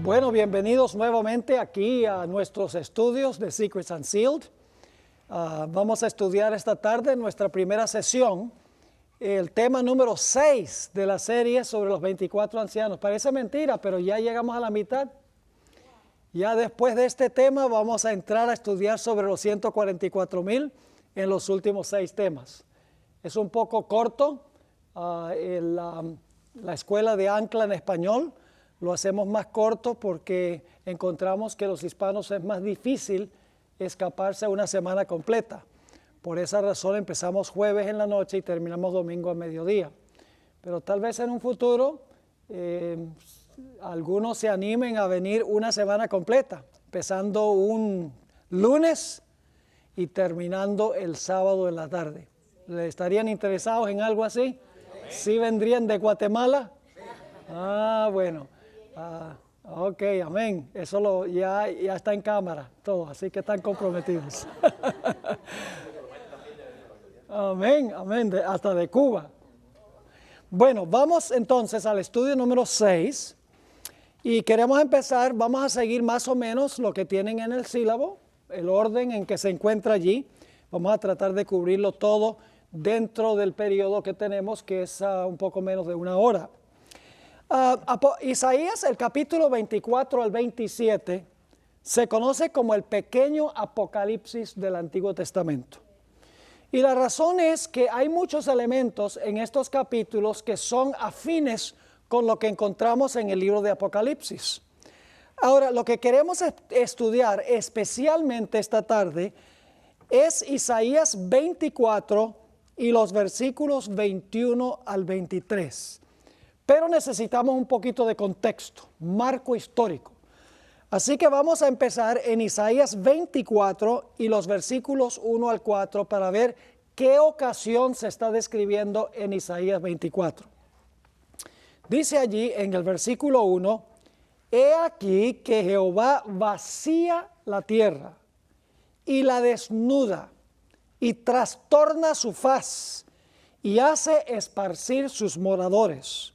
Bueno, bienvenidos nuevamente aquí a nuestros estudios de Secrets Unsealed. Vamos a estudiar esta tarde nuestra primera sesión, el tema número 6 de la serie sobre los 24 ancianos. Parece mentira, pero ya llegamos a la mitad. Ya después de este tema vamos a entrar a estudiar sobre los 144,000 en los últimos 6 temas. Es un poco corto, la escuela de Ancla en español lo hacemos más corto porque encontramos que los hispanos es más difícil escaparse una semana completa. Por esa razón empezamos jueves en la noche y terminamos domingo a mediodía. Pero tal vez en un futuro algunos se animen a venir una semana completa, empezando un lunes y terminando el sábado en la tarde. ¿Le estarían interesados en algo así? ¿Sí vendrían de Guatemala? Ah, bueno. Ok, amén. Eso ya está en cámara, todo, así que están comprometidos. Amén, amén, hasta de Cuba. Bueno, vamos entonces al estudio número 6 y queremos empezar, vamos a seguir más o menos lo que tienen en el sílabo, el orden en que se encuentra allí. Vamos a tratar de cubrirlo todo dentro del periodo que tenemos, que es un poco menos de una hora. Isaías, el capítulo 24 al 27, se conoce como el pequeño Apocalipsis del Antiguo Testamento. Y la razón es que hay muchos elementos en estos capítulos que son afines con lo que encontramos en el libro de Apocalipsis. Ahora, lo que queremos estudiar especialmente esta tarde es Isaías 24 y los versículos 21 al 23. Pero necesitamos un poquito de contexto, marco histórico. Así que vamos a empezar en Isaías 24 y los versículos 1 al 4 para ver qué ocasión se está describiendo en Isaías 24. Dice allí en el versículo 1, «He aquí que Jehová vacía la tierra y la desnuda y trastorna su faz y hace esparcir sus moradores.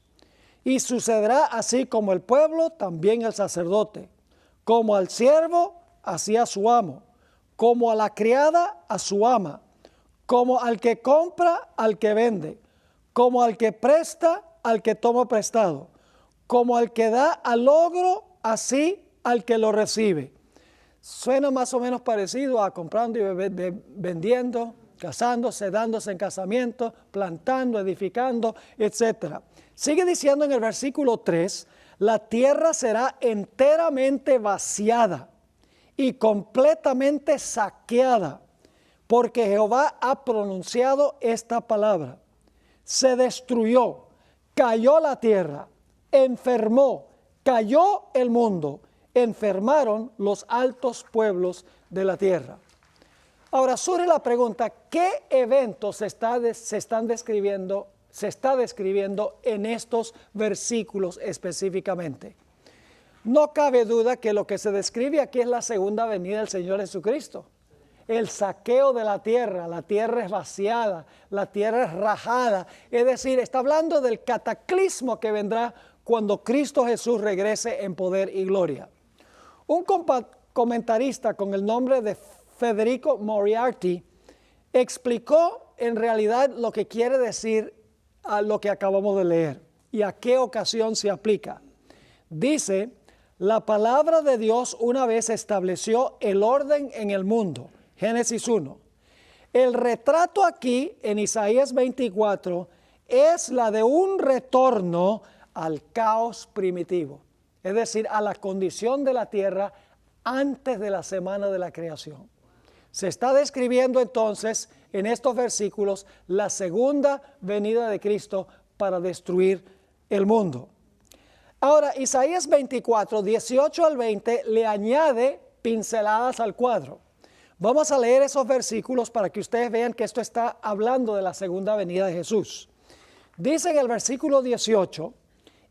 Y sucederá así como el pueblo, también el sacerdote, como al siervo, así a su amo, como a la criada, a su ama, como al que compra, al que vende, como al que presta, al que toma prestado, como al que da al logro, así al que lo recibe». Suena más o menos parecido a comprando y vendiendo, casándose, dándose en casamiento, plantando, edificando, etc. Sigue diciendo en el versículo 3, la tierra será enteramente vaciada y completamente saqueada, porque Jehová ha pronunciado esta palabra. Se destruyó, cayó la tierra, enfermó, cayó el mundo, enfermaron los altos pueblos de la tierra. Ahora surge la pregunta, ¿qué eventos se está describiendo en estos versículos específicamente? No cabe duda que lo que se describe aquí es la segunda venida del Señor Jesucristo. El saqueo de la tierra es vaciada, la tierra es rajada. Es decir, está hablando del cataclismo que vendrá cuando Cristo Jesús regrese en poder y gloria. Un comentarista con el nombre de Federico Moriarty explicó en realidad lo que quiere decir a lo que acabamos de leer y a qué ocasión se aplica. Dice, la palabra de Dios una vez estableció el orden en el mundo. Génesis 1. El retrato aquí en Isaías 24 es la de un retorno al caos primitivo, es decir, a la condición de la tierra antes de la semana de la creación. Se está describiendo entonces en estos versículos la segunda venida de Cristo para destruir el mundo. Ahora, Isaías 24, 18 al 20 le añade pinceladas al cuadro. Vamos a leer esos versículos para que ustedes vean que esto está hablando de la segunda venida de Jesús. Dice en el versículo 18,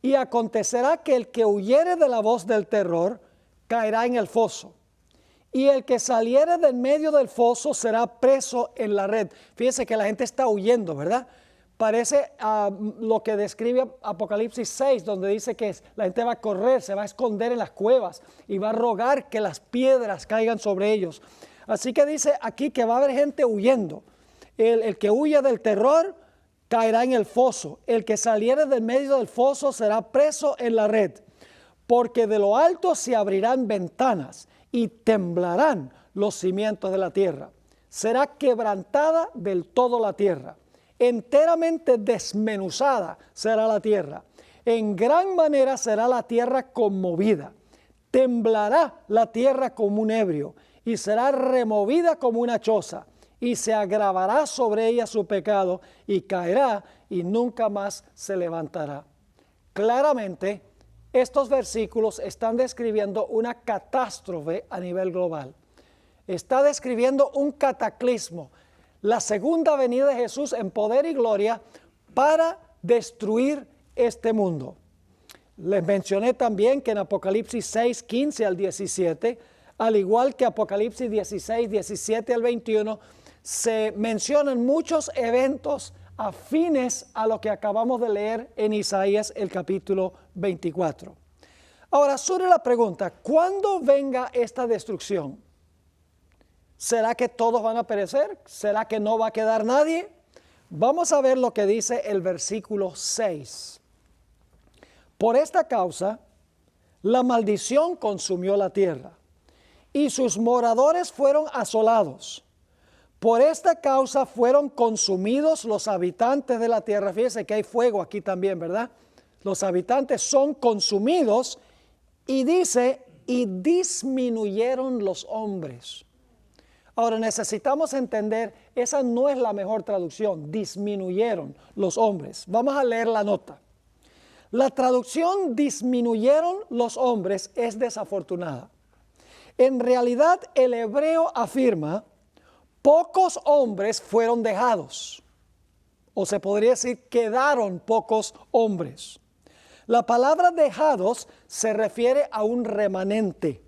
«Y acontecerá que el que huyere de la voz del terror caerá en el foso, y el que saliere del medio del foso será preso en la red». Fíjense que la gente está huyendo, ¿verdad? parece a lo que describe Apocalipsis 6, donde dice que la gente va a correr, se va a esconder en las cuevas y va a rogar que las piedras caigan sobre ellos. Así que dice aquí que va a haber gente huyendo. El que huye del terror caerá en el foso. El que saliere del medio del foso será preso en la red. Porque de lo alto se abrirán ventanas y temblarán los cimientos de la tierra. Será quebrantada del todo la tierra. Enteramente desmenuzada será la tierra. En gran manera será la tierra conmovida. Temblará la tierra como un ebrio y será removida como una choza. Y se agravará sobre ella su pecado y caerá y nunca más se levantará. Claramente, estos versículos están describiendo una catástrofe a nivel global. Está describiendo un cataclismo, la segunda venida de Jesús en poder y gloria para destruir este mundo. Les mencioné también que en Apocalipsis 6, 15 al 17, al igual que Apocalipsis 16, 17 al 21, se mencionan muchos eventos afines a lo que acabamos de leer en Isaías el capítulo 24. Ahora surge la pregunta, ¿cuándo venga esta destrucción? ¿Será que todos van a perecer? ¿Será que no va a quedar nadie? Vamos a ver lo que dice el versículo 6. Por esta causa, la maldición consumió la tierra y sus moradores fueron asolados. Por esta causa fueron consumidos los habitantes de la tierra. Fíjense que hay fuego aquí también, ¿verdad? Los habitantes son consumidos y dice, y disminuyeron los hombres. Ahora necesitamos entender, esa no es la mejor traducción, disminuyeron los hombres. Vamos a leer la nota. La traducción disminuyeron los hombres es desafortunada. En realidad el hebreo afirma, pocos hombres fueron dejados, o se podría decir quedaron pocos hombres. La palabra dejados se refiere a un remanente.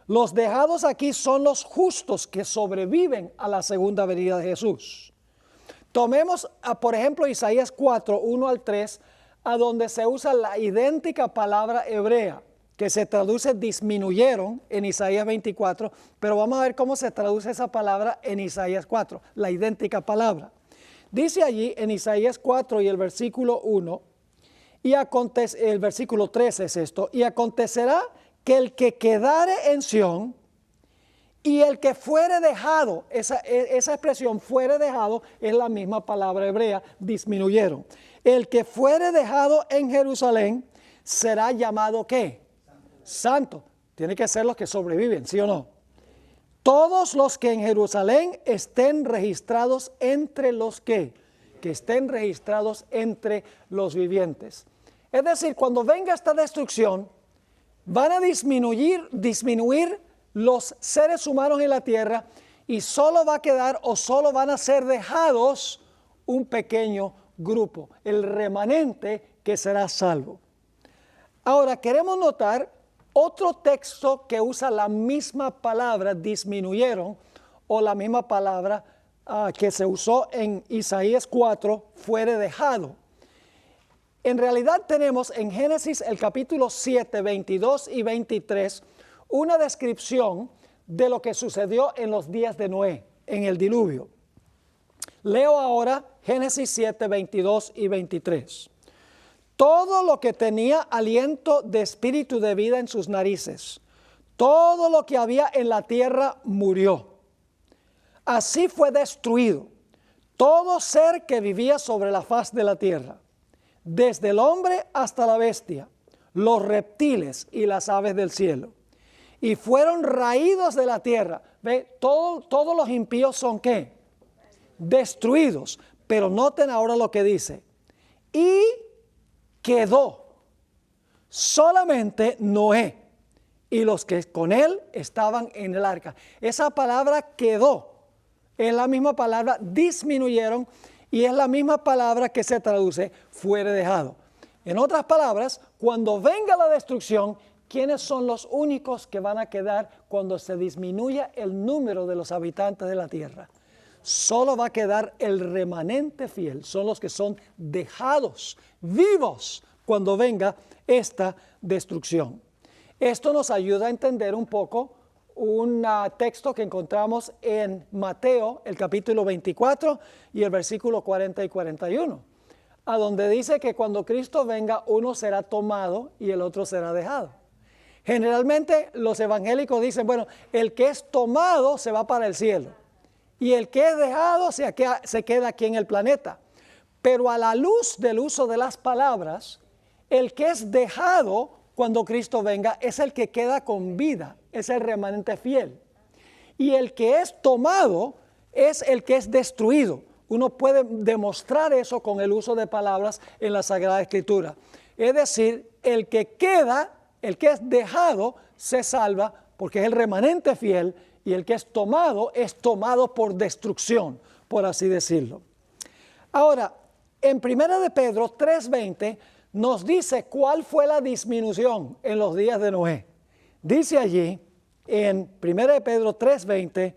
Los dejados aquí son los justos que sobreviven a la segunda venida de Jesús. Tomemos, por ejemplo, Isaías 4, 1 al 3, a donde se usa la idéntica palabra hebrea, que se traduce disminuyeron en Isaías 24, pero vamos a ver cómo se traduce esa palabra en Isaías 4, la idéntica palabra. Dice allí en Isaías 4 y el versículo 1, el versículo 13 es esto, y acontecerá que el que quedare en Sión y el que fuere dejado, esa expresión fuere dejado es la misma palabra hebrea, disminuyeron. El que fuere dejado en Jerusalén será llamado ¿qué? Santo. Tiene que ser los que sobreviven, ¿sí o no? Todos los que en Jerusalén estén registrados entre los que estén registrados entre los vivientes. Es decir, cuando venga esta destrucción, van a disminuir los seres humanos en la tierra y solo va a quedar o solo van a ser dejados un pequeño grupo, el remanente que será salvo. Ahora queremos notar otro texto que usa la misma palabra disminuyeron o la misma palabra que se usó en Isaías 4, fuere dejado. En realidad tenemos en Génesis el capítulo 7, 22 y 23 una descripción de lo que sucedió en los días de Noé, en el diluvio. Leo ahora Génesis 7, 22 y 23. Todo lo que tenía aliento de espíritu de vida en sus narices, todo lo que había en la tierra murió. Así fue destruido todo ser que vivía sobre la faz de la tierra, desde el hombre hasta la bestia, los reptiles y las aves del cielo. Y fueron raídos de la tierra. ¿Ve? Todos los impíos son ¿qué? Destruidos. Pero noten ahora lo que dice. Y quedó solamente Noé y los que con él estaban en el arca. Esa palabra quedó es la misma palabra disminuyeron y es la misma palabra que se traduce fuere dejado. En otras palabras, cuando venga la destrucción, ¿quiénes son los únicos que van a quedar cuando se disminuya el número de los habitantes de la tierra? solo va a quedar el remanente fiel. Son los que son dejados vivos cuando venga esta destrucción. Esto nos ayuda a entender un poco un texto que encontramos en Mateo, el capítulo 24 y el versículo 40 y 41, a donde dice que cuando Cristo venga, uno será tomado y el otro será dejado. Generalmente los evangélicos dicen, bueno, el que es tomado se va para el cielo y el que es dejado se queda aquí en el planeta. Pero a la luz del uso de las palabras, el que es dejado cuando Cristo venga es el que queda con vida, es el remanente fiel. Y el que es tomado es el que es destruido. Uno puede demostrar eso con el uso de palabras en la Sagrada Escritura. Es decir, el que queda, el que es dejado, se salva porque es el remanente fiel, y el que es tomado por destrucción, por así decirlo. Ahora, en 1 de Pedro 3:20 nos dice cuál fue la disminución en los días de Noé. Dice allí en 1 de Pedro 3:20,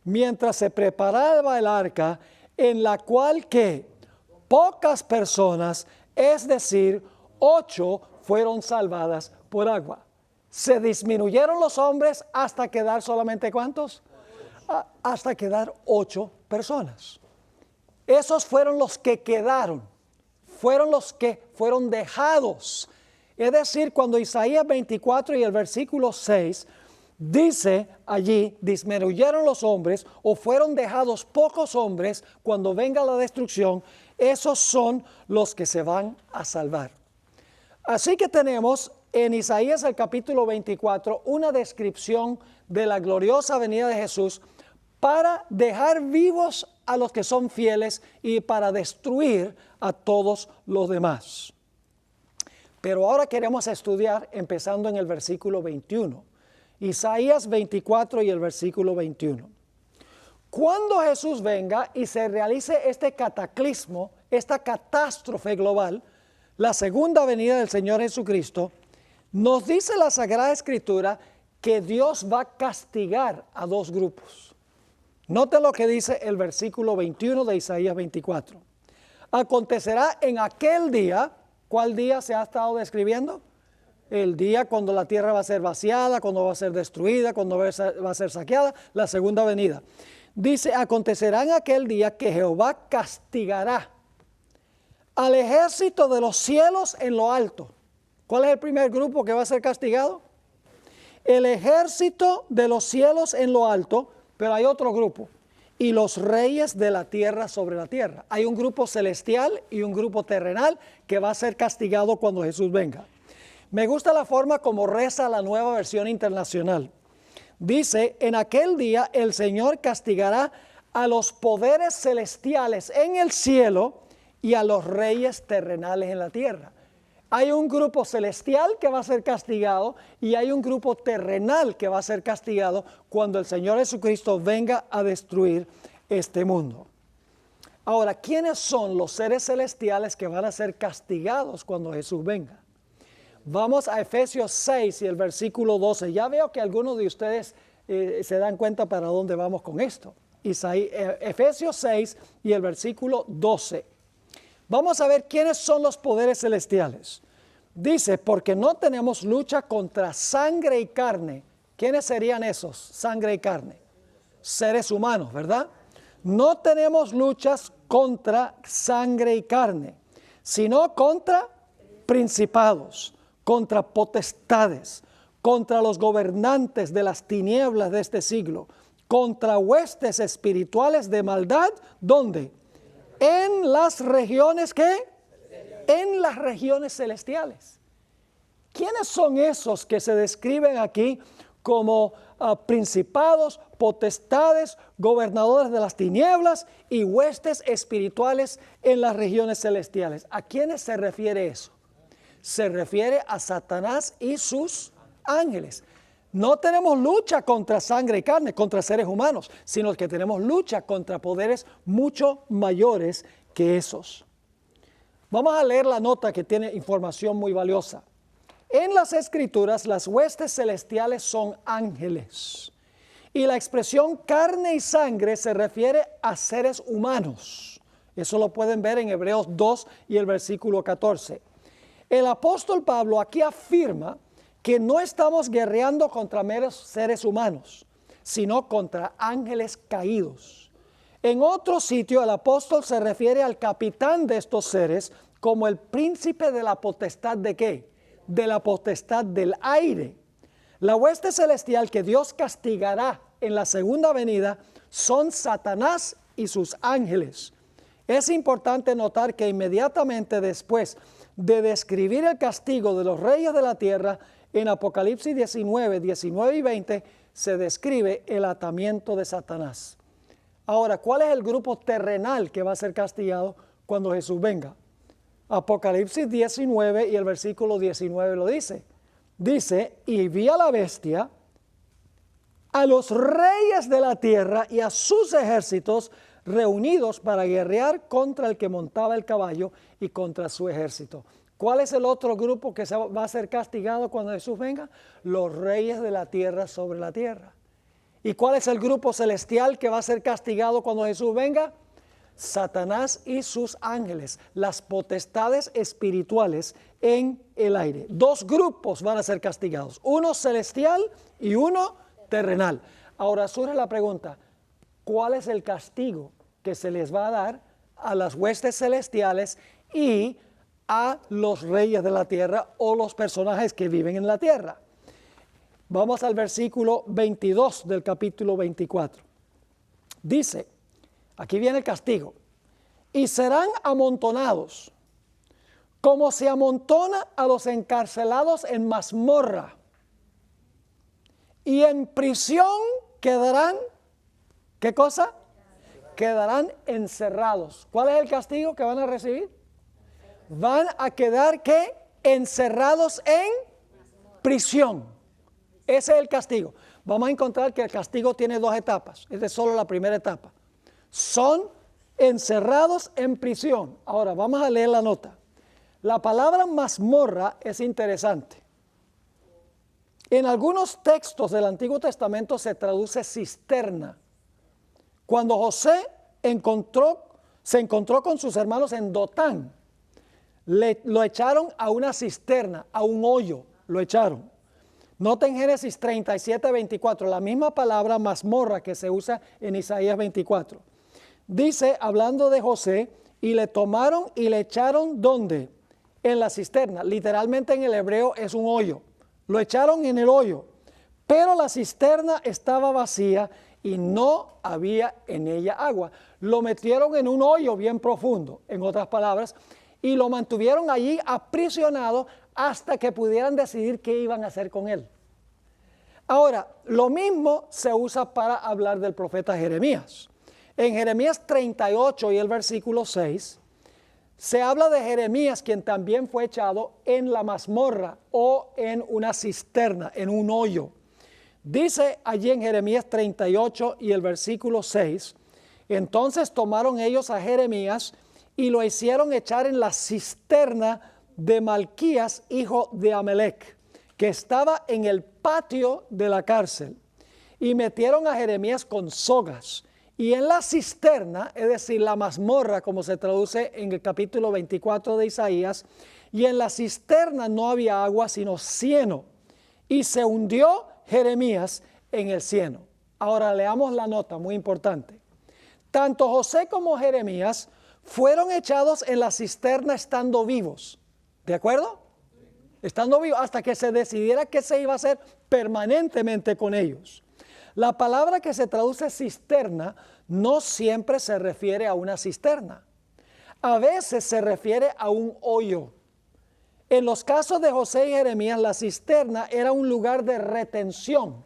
mientras se preparaba el arca, en la cual que pocas personas, es decir, 8 fueron salvadas por agua. Se disminuyeron los hombres hasta quedar solamente ¿cuántos? Hasta quedar 8 personas. Esos fueron los que quedaron, fueron los que fueron dejados. Es decir, cuando Isaías 24 y el versículo 6 dice allí, disminuyeron los hombres o fueron dejados pocos hombres cuando venga la destrucción, esos son los que se van a salvar. Así que tenemos en Isaías el capítulo 24 una descripción de la gloriosa venida de Jesús para dejar vivos a los que son fieles y para destruir a todos los demás. Pero ahora queremos estudiar empezando en el versículo 21. Isaías 24 y el versículo 21. Cuando Jesús venga y se realice este cataclismo, esta catástrofe global, la segunda venida del Señor Jesucristo, nos dice la Sagrada Escritura que Dios va a castigar a 2 grupos. Noten lo que dice el versículo 21 de Isaías 24. Acontecerá en aquel día, ¿cuál día se ha estado describiendo? El día cuando la tierra va a ser vaciada, cuando va a ser destruida, cuando va a ser saqueada, la segunda venida. Dice, acontecerá en aquel día que Jehová castigará al ejército de los cielos en lo alto. ¿Cuál es el primer grupo que va a ser castigado? El ejército de los cielos en lo alto, pero hay otro grupo. Y los reyes de la tierra sobre la tierra. Hay un grupo celestial y un grupo terrenal que va a ser castigado cuando Jesús venga. Me gusta la forma como reza la Nueva Versión Internacional. Dice, en aquel día el Señor castigará a los poderes celestiales en el cielo y a los reyes terrenales en la tierra. Hay un grupo celestial que va a ser castigado y hay un grupo terrenal que va a ser castigado cuando el Señor Jesucristo venga a destruir este mundo. Ahora, ¿quiénes son los seres celestiales que van a ser castigados cuando Jesús venga? Vamos a Efesios 6 y el versículo 12. Ya veo que algunos de ustedes se dan cuenta para dónde vamos con esto. Efesios 6 y el versículo 12. Vamos a ver quiénes son los poderes celestiales. Dice, porque no tenemos lucha contra sangre y carne. ¿Quiénes serían esos, sangre y carne? Seres humanos, ¿verdad? No tenemos luchas contra sangre y carne, sino contra principados, contra potestades, contra los gobernantes de las tinieblas de este siglo, contra huestes espirituales de maldad, ¿dónde? En las regiones, ¿qué? En las regiones celestiales. ¿Quiénes son esos que se describen aquí como principados, potestades, gobernadores de las tinieblas y huestes espirituales en las regiones celestiales? ¿A quiénes se refiere eso? Se refiere a Satanás y sus ángeles. No tenemos lucha contra sangre y carne, contra seres humanos, sino que tenemos lucha contra poderes mucho mayores que esos. Vamos a leer la nota que tiene información muy valiosa. En las Escrituras, las huestes celestiales son ángeles. Y la expresión carne y sangre se refiere a seres humanos. Eso lo pueden ver en Hebreos 2 y el versículo 14. El apóstol Pablo aquí afirma que no estamos guerreando contra meros seres humanos, sino contra ángeles caídos. En otro sitio, el apóstol se refiere al capitán de estos seres como el príncipe de la potestad ¿de qué? De la potestad del aire. La hueste celestial que Dios castigará en la segunda venida son Satanás y sus ángeles. Es importante notar que inmediatamente después de describir el castigo de los reyes de la tierra, en Apocalipsis 19 y 20, se describe el atamiento de Satanás. Ahora, ¿cuál es el grupo terrenal que va a ser castigado cuando Jesús venga? Apocalipsis 19 y el versículo 19 lo dice. Dice, y vi a la bestia, a los reyes de la tierra y a sus ejércitos reunidos para guerrear contra el que montaba el caballo y contra su ejército. ¿Cuál es el otro grupo que va a ser castigado cuando Jesús venga? Los reyes de la tierra sobre la tierra. ¿Y cuál es el grupo celestial que va a ser castigado cuando Jesús venga? Satanás y sus ángeles, las potestades espirituales en el aire. Dos grupos van a ser castigados, uno celestial y uno terrenal. Ahora surge la pregunta, ¿cuál es el castigo que se les va a dar a las huestes celestiales y a los reyes de la tierra o los personajes que viven en la tierra? Vamos al versículo 22 del capítulo 24. Dice, aquí viene el castigo, y serán amontonados como se amontona a los encarcelados en mazmorra, y en prisión quedarán, ¿qué cosa? Quedarán encerrados. ¿Cuál es el castigo que van a recibir? Van a quedar, ¿qué? Encerrados en prisión. Ese es el castigo. Vamos a encontrar que el castigo tiene dos etapas. Esta es solo la primera etapa. Son encerrados en prisión. Ahora, vamos a leer la nota. La palabra mazmorra es interesante. En algunos textos del Antiguo Testamento se traduce cisterna. Cuando José se encontró con sus hermanos en Dotán, lo echaron a una cisterna, a un hoyo, lo echaron. Noten Génesis 37, 24, la misma palabra mazmorra que se usa en Isaías 24. Dice, hablando de José, y le tomaron y le echaron, ¿dónde? En la cisterna. Literalmente en el hebreo es un hoyo. Lo echaron en el hoyo, pero la cisterna estaba vacía y no había en ella agua. Lo metieron en un hoyo bien profundo, en otras palabras, y lo mantuvieron allí aprisionado hasta que pudieran decidir qué iban a hacer con él. Ahora, lo mismo se usa para hablar del profeta Jeremías. En Jeremías 38 y el versículo 6, se habla de Jeremías, quien también fue echado en la mazmorra o en una cisterna, en un hoyo. Dice allí en Jeremías 38 y el versículo 6, entonces tomaron ellos a Jeremías y lo hicieron echar en la cisterna de Malquías, hijo de Amelec, que estaba en el patio de la cárcel. Y metieron a Jeremías con sogas. Y en la cisterna, es decir, la mazmorra, como se traduce en el capítulo 24 de Isaías, y en la cisterna no había agua, sino cieno. Y se hundió Jeremías en el cieno. Ahora leamos la nota, muy importante. Tanto José como Jeremías fueron echados en la cisterna estando vivos. ¿De acuerdo? Estando vivos hasta que se decidiera qué se iba a hacer permanentemente con ellos. La palabra que se traduce cisterna no siempre se refiere a una cisterna. A veces se refiere a un hoyo. En los casos de José y Jeremías, la cisterna era un lugar de retención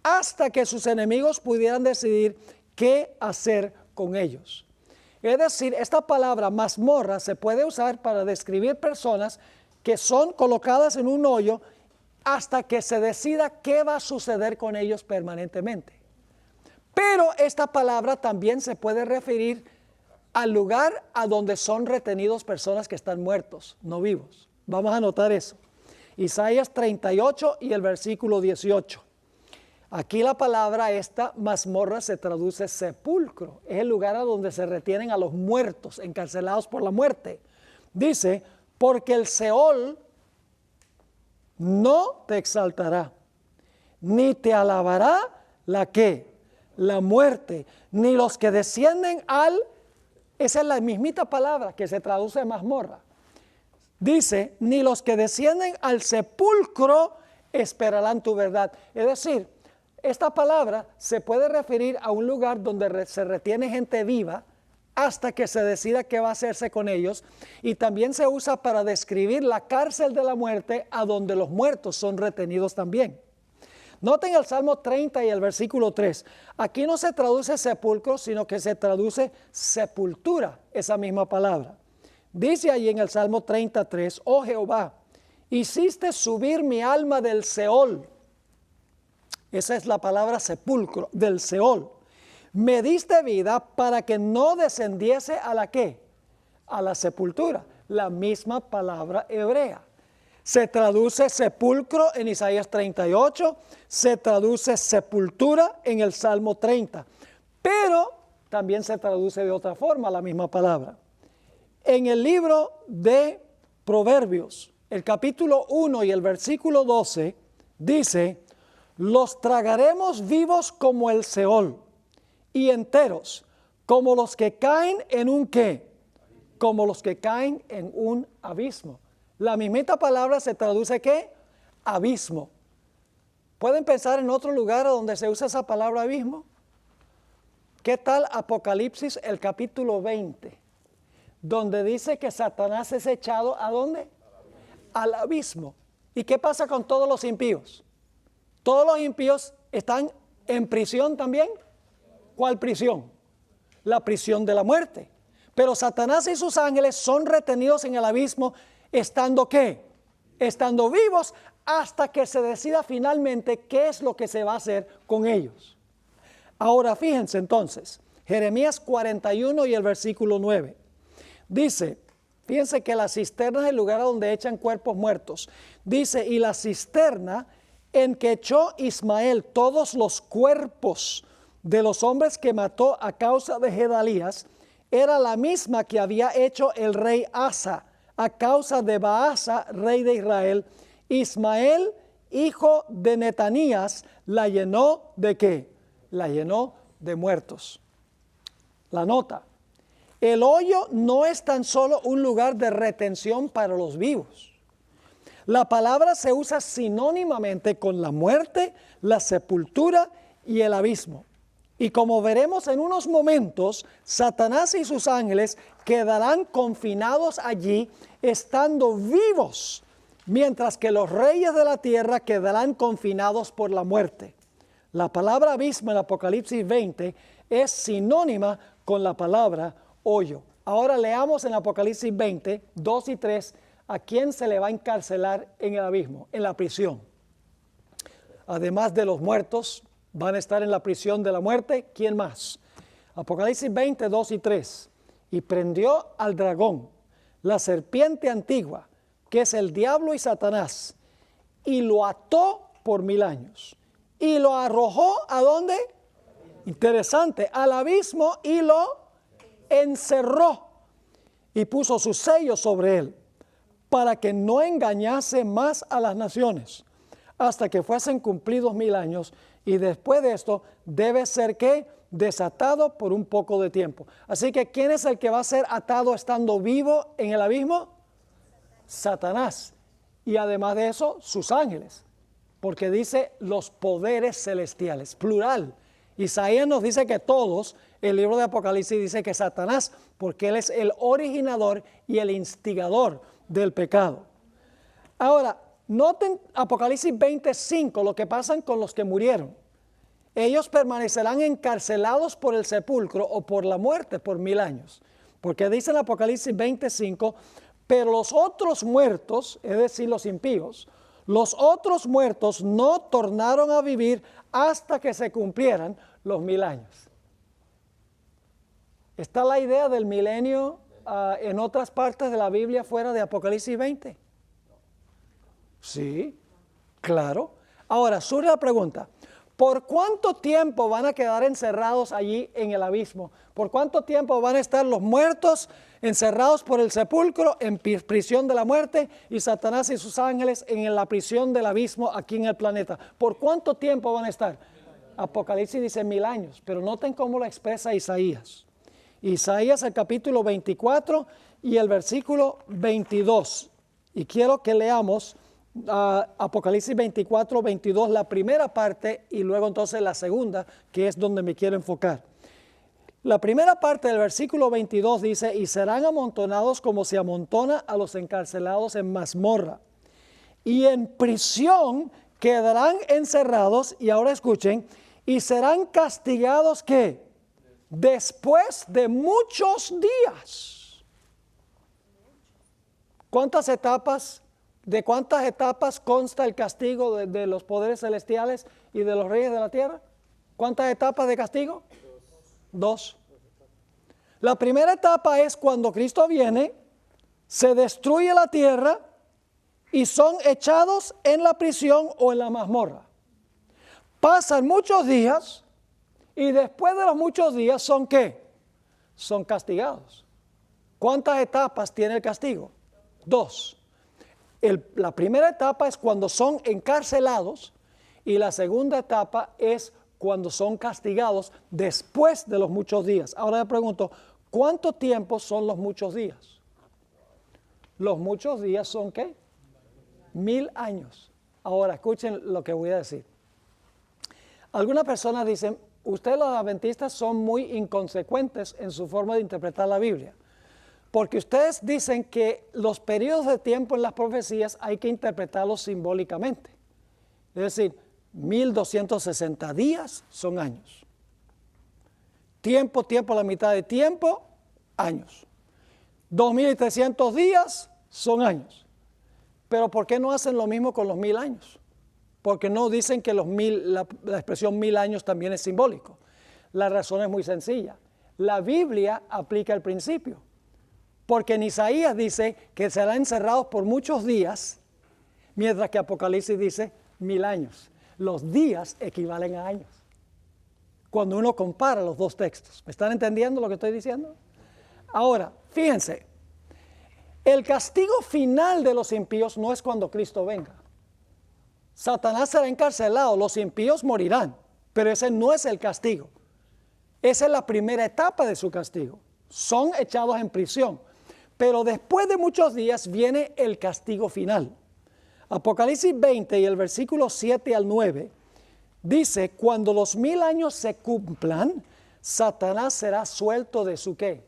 hasta que sus enemigos pudieran decidir qué hacer con ellos. Es decir, esta palabra mazmorra se puede usar para describir personas que son colocadas en un hoyo hasta que se decida qué va a suceder con ellos permanentemente. Pero esta palabra también se puede referir al lugar a donde son retenidos personas que están muertos, no vivos. Vamos a anotar eso. Isaías 38 y el versículo 18. Aquí la palabra esta, mazmorra, se traduce sepulcro. Es el lugar a donde se retienen a los muertos, encarcelados por la muerte. Dice, porque el Seol no te exaltará, ni te alabará la ¿qué? La muerte, ni los que descienden al, esa es la mismita palabra que se traduce mazmorra. Dice, ni los que descienden al sepulcro esperarán tu verdad. Es decir, esta palabra se puede referir a un lugar donde se retiene gente viva hasta que se decida qué va a hacerse con ellos, y también se usa para describir la cárcel de la muerte a donde los muertos son retenidos también. Noten el Salmo 30 y el versículo 3. Aquí no se traduce sepulcro, sino que se traduce sepultura, esa misma palabra. Dice ahí en el Salmo 33, oh Jehová, hiciste subir mi alma del Seol. Esa es la palabra sepulcro, del Seol. Me diste vida para que no descendiese a la ¿qué? A la sepultura. La misma palabra hebrea. Se traduce sepulcro en Isaías 38, se traduce sepultura en el Salmo 30, pero también se traduce de otra forma la misma palabra. En el libro de Proverbios, el capítulo 1 y el versículo 12, dice, los tragaremos vivos como el Seol, y enteros, como los que caen en un ¿qué? Como los que caen en un abismo. La mismita palabra se traduce ¿qué? Abismo. ¿Pueden pensar en otro lugar donde se usa esa palabra abismo? ¿Qué tal Apocalipsis, el capítulo 20? Donde dice que Satanás es echado ¿a dónde? Al abismo. ¿Y qué pasa con todos los impíos? Todos los impíos están en prisión también. ¿Cuál prisión? La prisión de la muerte. Pero Satanás y sus ángeles son retenidos en el abismo, estando ¿qué? Estando vivos hasta que se decida finalmente qué es lo que se va a hacer con ellos. Ahora fíjense entonces, Jeremías 41 y el versículo 9. Dice, fíjense que la cisterna es el lugar donde echan cuerpos muertos. Dice, y la cisterna en que echó Ismael todos los cuerpos de los hombres que mató a causa de Gedalías, era la misma que había hecho el rey Asa a causa de Baasa, rey de Israel. Ismael, hijo de Netanías, la llenó ¿de qué? La llenó de muertos. La nota. El hoyo no es tan solo un lugar de retención para los vivos. La palabra se usa sinónimamente con la muerte, la sepultura y el abismo. Y como veremos en unos momentos, Satanás y sus ángeles quedarán confinados allí estando vivos, mientras que los reyes de la tierra quedarán confinados por la muerte. La palabra abismo en Apocalipsis 20 es sinónima con la palabra hoyo. Ahora leamos en Apocalipsis 20, 2 y 3, a quién se le va a encarcelar en el abismo, en la prisión. Además de los muertos, van a estar en la prisión de la muerte. ¿Quién más? Apocalipsis 20, 2 y 3. Y prendió al dragón, la serpiente antigua, que es el diablo y Satanás, y lo ató por 1000 años. Y lo arrojó ¿a dónde? Interesante, al abismo, y lo encerró. Y puso su sello sobre él, para que no engañase más a las naciones, hasta que fuesen cumplidos 1000 años. Y después de esto debe ser ¿qué? Desatado por un poco de tiempo. Así que ¿quién es el que va a ser atado estando vivo en el abismo? Satanás. Y además de eso, sus ángeles. Porque dice los poderes celestiales, plural. Isaías nos dice que todos, el libro de Apocalipsis dice que Satanás, porque él es el originador y el instigador del pecado. Ahora, noten Apocalipsis 25, lo que pasa con los que murieron. Ellos permanecerán encarcelados por el sepulcro o por la muerte por 1000 años. Porque dice en Apocalipsis 25, pero los otros muertos, es decir, los impíos, los otros muertos no tornaron a vivir hasta que se cumplieran los 1000 años. ¿Está la idea del milenio en otras partes de la Biblia fuera de Apocalipsis 20? Sí, claro. Ahora surge la pregunta, ¿Por cuánto tiempo van a quedar encerrados allí en el abismo? ¿Por cuánto tiempo van a estar los muertos encerrados por el sepulcro en prisión de la muerte y Satanás y sus ángeles en la prisión del abismo aquí en el planeta? ¿Por cuánto tiempo van a estar? Apocalipsis dice 1000 años, pero noten cómo lo expresa Isaías. Isaías el capítulo 24 y el versículo 22. Y quiero que leamos Apocalipsis 24, 22, la primera parte y luego entonces la segunda, que es donde me quiero enfocar. La primera parte del versículo 22 dice, y serán amontonados como se amontona a los encarcelados en mazmorra, y en prisión quedarán encerrados, y ahora escuchen, y serán castigados, ¿qué? Después de muchos días. ¿Cuántas etapas? ¿De cuántas etapas consta el castigo de los poderes celestiales y de los reyes de la tierra? ¿Cuántas etapas de castigo? Dos. La primera etapa es cuando Cristo viene, se destruye la tierra y son echados en la prisión o en la mazmorra. Pasan muchos días y después de los muchos días son ¿qué? Son castigados. ¿Cuántas etapas tiene el castigo? Dos. La primera etapa es cuando son encarcelados y la segunda etapa es cuando son castigados después de los muchos días. Ahora le pregunto, ¿cuánto tiempo son los muchos días? Los muchos días son ¿qué? 1000 años. Ahora escuchen lo que voy a decir. Algunas personas dicen, ustedes los adventistas son muy inconsecuentes en su forma de interpretar la Biblia. Porque ustedes dicen que los periodos de tiempo en las profecías hay que interpretarlos simbólicamente. Es decir, 1260 días son años. Tiempo, la mitad de tiempo, años. 2300 días son años. Pero ¿por qué no hacen lo mismo con los 1000 años? Porque no dicen que la expresión 1000 años también es simbólico. La razón es muy sencilla. La Biblia aplica el principio. Porque en Isaías dice que serán encerrados por muchos días, mientras que Apocalipsis dice 1000 años. Los días equivalen a años. Cuando uno compara los dos textos. ¿Me están entendiendo lo que estoy diciendo? Ahora, fíjense, el castigo final de los impíos no es cuando Cristo venga. Satanás será encarcelado, los impíos morirán, pero ese no es el castigo. Esa es la primera etapa de su castigo. Son echados en prisión. Pero después de muchos días viene el castigo final. Apocalipsis 20 y el versículo 7 al 9 dice, cuando los 1000 años se cumplan, Satanás será suelto de su ¿qué?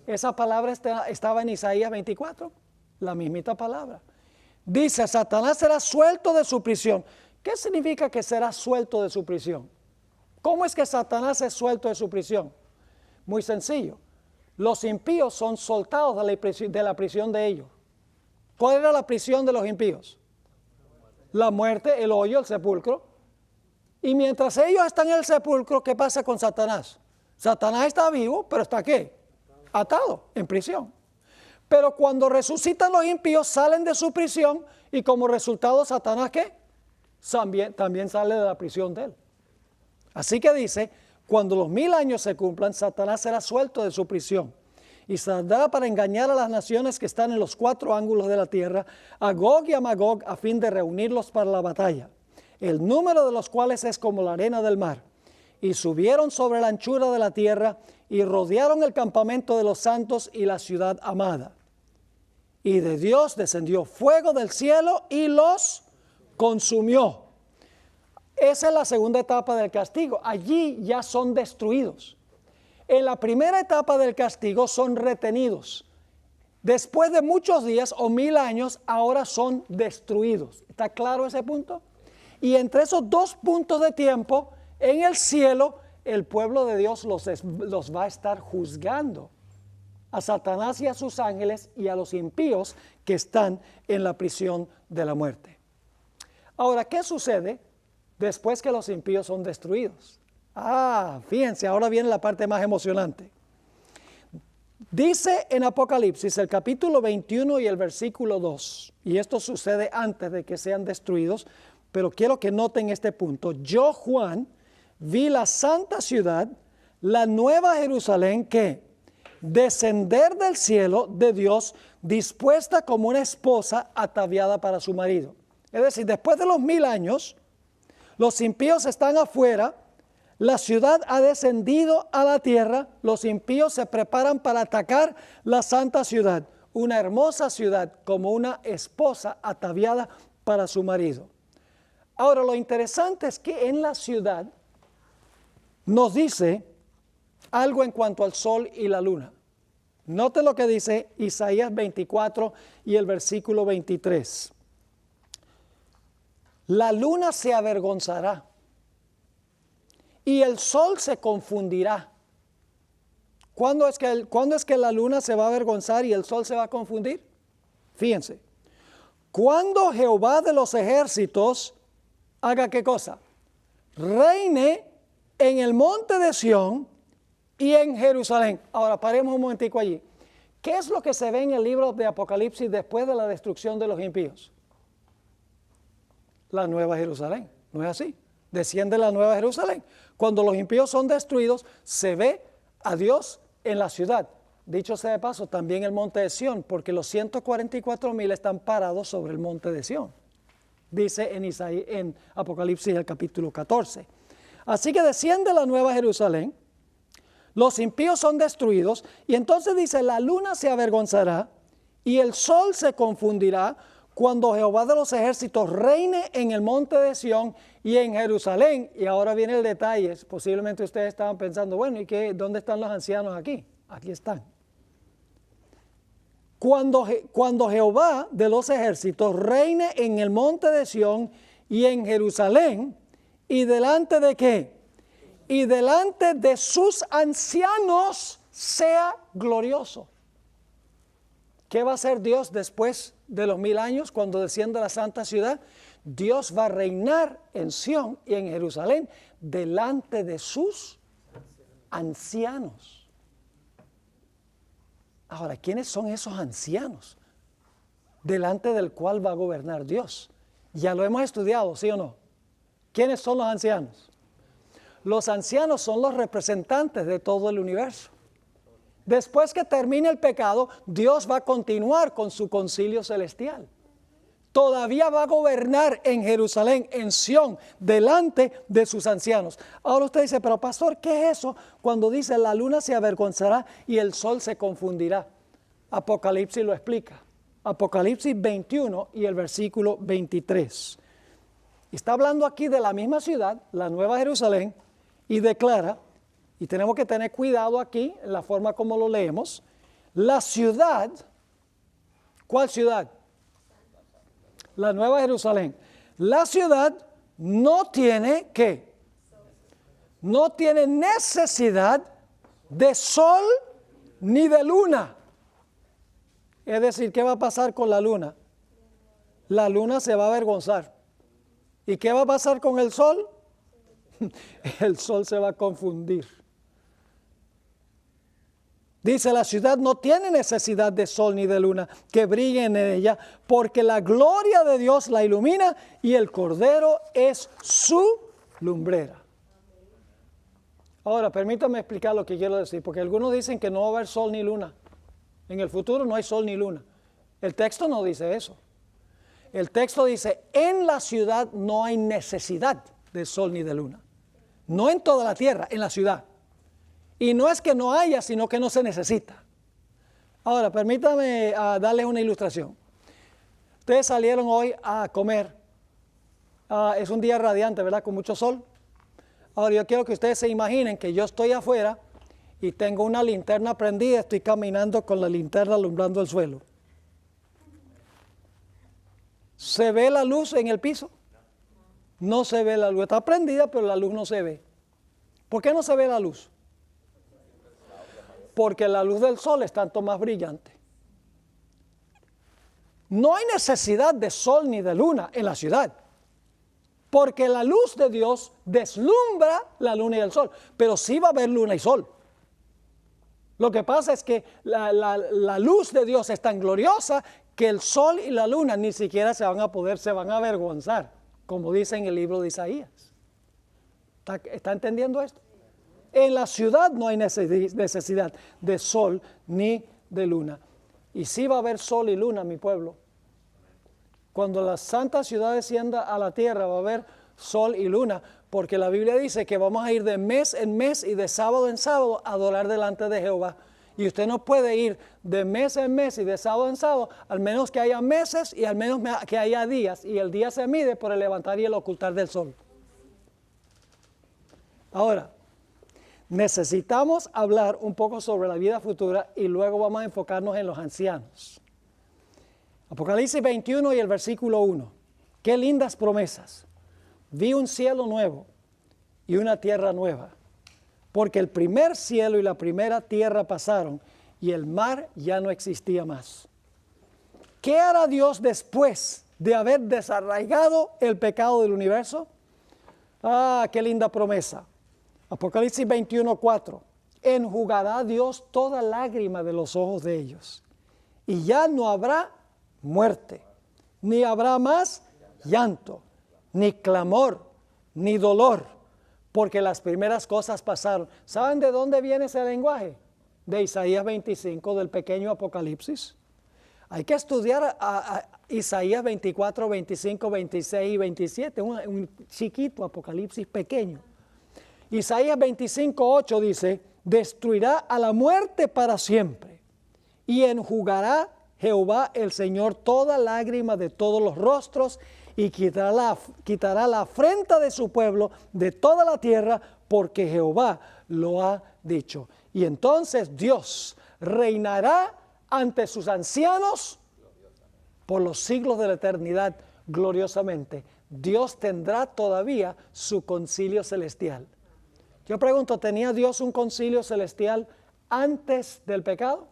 Esa palabra estaba en Isaías 24, la mismita palabra. Dice, Satanás será suelto de su prisión. ¿Qué significa que será suelto de su prisión? ¿Cómo es que Satanás es suelto de su prisión? Muy sencillo. Los impíos son soltados de la prisión de ellos. ¿Cuál era la prisión de los impíos? La muerte, el hoyo, el sepulcro. Y mientras ellos están en el sepulcro, ¿qué pasa con Satanás? Satanás está vivo, pero ¿está qué? Atado, en prisión. Pero cuando resucitan los impíos, salen de su prisión y como resultado, Satanás ¿qué? También sale de la prisión de él. Así que dice, cuando los 1000 años se cumplan, Satanás será suelto de su prisión y saldrá para engañar a las naciones que están en los 4 ángulos de la tierra, a Gog y a Magog, a fin de reunirlos para la batalla, el número de los cuales es como la arena del mar. Y subieron sobre la anchura de la tierra y rodearon el campamento de los santos y la ciudad amada. Y de Dios descendió fuego del cielo y los consumió. Esa es la segunda etapa del castigo. Allí ya son destruidos. En la primera etapa del castigo son retenidos. Después de muchos días o 1000 años, ahora son destruidos. ¿Está claro ese punto? Y entre esos dos puntos de tiempo, en el cielo, el pueblo de Dios los va a estar juzgando. A Satanás y a sus ángeles y a los impíos que están en la prisión de la muerte. Ahora, ¿qué sucede después que los impíos son destruidos? Fíjense, ahora viene la parte más emocionante. Dice en Apocalipsis, el capítulo 21 y el versículo 2, y esto sucede antes de que sean destruidos, pero quiero que noten este punto. Yo, Juan, vi la santa ciudad, la nueva Jerusalén, que descender del cielo de Dios, dispuesta como una esposa ataviada para su marido. Es decir, después de los 1000 años, los impíos están afuera, la ciudad ha descendido a la tierra, los impíos se preparan para atacar la santa ciudad, una hermosa ciudad como una esposa ataviada para su marido. Ahora, lo interesante es que en la ciudad nos dice algo en cuanto al sol y la luna. Note lo que dice Isaías 24 y el versículo 23. La luna se avergonzará y el sol se confundirá. ¿Cuándo es que la luna se va a avergonzar y el sol se va a confundir? Fíjense. Cuando Jehová de los ejércitos haga ¿qué cosa? Reine en el monte de Sión y en Jerusalén. Ahora paremos un momentico allí. ¿Qué es lo que se ve en el libro de Apocalipsis después de la destrucción de los impíos? La nueva Jerusalén, ¿no es así? Desciende la nueva Jerusalén. Cuando los impíos son destruidos, se ve a Dios en la ciudad. Dicho sea de paso, también el monte de Sión, porque los 144,000 están parados sobre el monte de Sión. Dice en Apocalipsis el capítulo 14. Así que desciende la nueva Jerusalén, los impíos son destruidos, y entonces dice, la luna se avergonzará y el sol se confundirá cuando Jehová de los ejércitos reine en el monte de Sión y en Jerusalén. Y ahora viene el detalle, posiblemente ustedes estaban pensando, bueno, ¿y dónde están los ancianos aquí? Aquí están. Cuando Jehová de los ejércitos reine en el monte de Sión y en Jerusalén, ¿y delante de qué? Y delante de sus ancianos sea glorioso. ¿Qué va a hacer Dios después de los 1000 años cuando descienda la santa ciudad? Dios va a reinar en Sión y en Jerusalén delante de sus ancianos. Ahora, ¿quiénes son esos ancianos delante del cual va a gobernar Dios? Ya lo hemos estudiado, ¿sí o no? ¿Quiénes son los ancianos? Los ancianos son los representantes de todo el universo. Después que termine el pecado, Dios va a continuar con su concilio celestial. Todavía va a gobernar en Jerusalén, en Sión, delante de sus ancianos. Ahora usted dice, pero pastor, ¿qué es eso cuando dice la luna se avergonzará y el sol se confundirá? Apocalipsis lo explica. Apocalipsis 21 y el versículo 23. Está hablando aquí de la misma ciudad, la Nueva Jerusalén, y declara, y tenemos que tener cuidado aquí en la forma como lo leemos, la ciudad, ¿cuál ciudad? La Nueva Jerusalén. La ciudad no tiene, ¿qué? No tiene necesidad de sol ni de luna. Es decir, ¿qué va a pasar con la luna? La luna se va a avergonzar. ¿Y qué va a pasar con el sol? El sol se va a confundir. Dice, la ciudad no tiene necesidad de sol ni de luna que brillen en ella, porque la gloria de Dios la ilumina y el Cordero es su lumbrera. Ahora, permítame explicar lo que quiero decir, porque algunos dicen que no va a haber sol ni luna. En el futuro no hay sol ni luna. El texto no dice eso. El texto dice, en la ciudad no hay necesidad de sol ni de luna. No en toda la tierra, en la ciudad. Y no es que no haya, sino que no se necesita. Ahora, permítame darles una ilustración. Ustedes salieron hoy a comer. Es un día radiante, ¿verdad? Con mucho sol. Ahora, yo quiero que ustedes se imaginen que yo estoy afuera y tengo una linterna prendida, estoy caminando con la linterna alumbrando el suelo. ¿Se ve la luz en el piso? No se ve la luz, está prendida, pero la luz no se ve. ¿Por qué no se ve la luz? Porque la luz del sol es tanto más brillante. No hay necesidad de sol ni de luna en la ciudad, porque la luz de Dios deslumbra la luna y el sol, pero sí va a haber luna y sol. Lo que pasa es que la luz de Dios es tan gloriosa que el sol y la luna ni siquiera se van a avergonzar. como dice en el libro de Isaías. ¿Está entendiendo esto? En la ciudad no hay necesidad de sol ni de luna. Y sí va a haber sol y luna, mi pueblo. Cuando la santa ciudad descienda a la tierra va a haber sol y luna, porque la Biblia dice que vamos a ir de mes en mes y de sábado en sábado a adorar delante de Jehová. Y usted no puede ir de mes en mes y de sábado en sábado, al menos que haya meses y al menos que haya días. Y el día se mide por el levantar y el ocultar del sol. Ahora, necesitamos hablar un poco sobre la vida futura y luego vamos a enfocarnos en los ancianos. Apocalipsis 21 y el versículo 1. Qué lindas promesas. Vi un cielo nuevo y una tierra nueva, porque el primer cielo y la primera tierra pasaron y el mar ya no existía más. ¿Qué hará Dios después de haber desarraigado el pecado del universo? Ah, qué linda promesa. Apocalipsis 21:4. Enjugará Dios toda lágrima de los ojos de ellos, y ya no habrá muerte, ni habrá más llanto, ni clamor, ni dolor, porque las primeras cosas pasaron. ¿Saben de dónde viene ese lenguaje? De Isaías 25, del pequeño Apocalipsis. Hay que estudiar a Isaías 24, 25, 26 y 27, un chiquito Apocalipsis pequeño. Isaías 25:8 dice, destruirá a la muerte para siempre y enjugará Jehová el Señor toda lágrima de todos los rostros y quitará la afrenta de su pueblo de toda la tierra, porque Jehová lo ha dicho. Y entonces Dios reinará ante sus ancianos por los siglos de la eternidad gloriosamente. Dios tendrá todavía su concilio celestial. Yo pregunto, ¿tenía Dios un concilio celestial antes del pecado?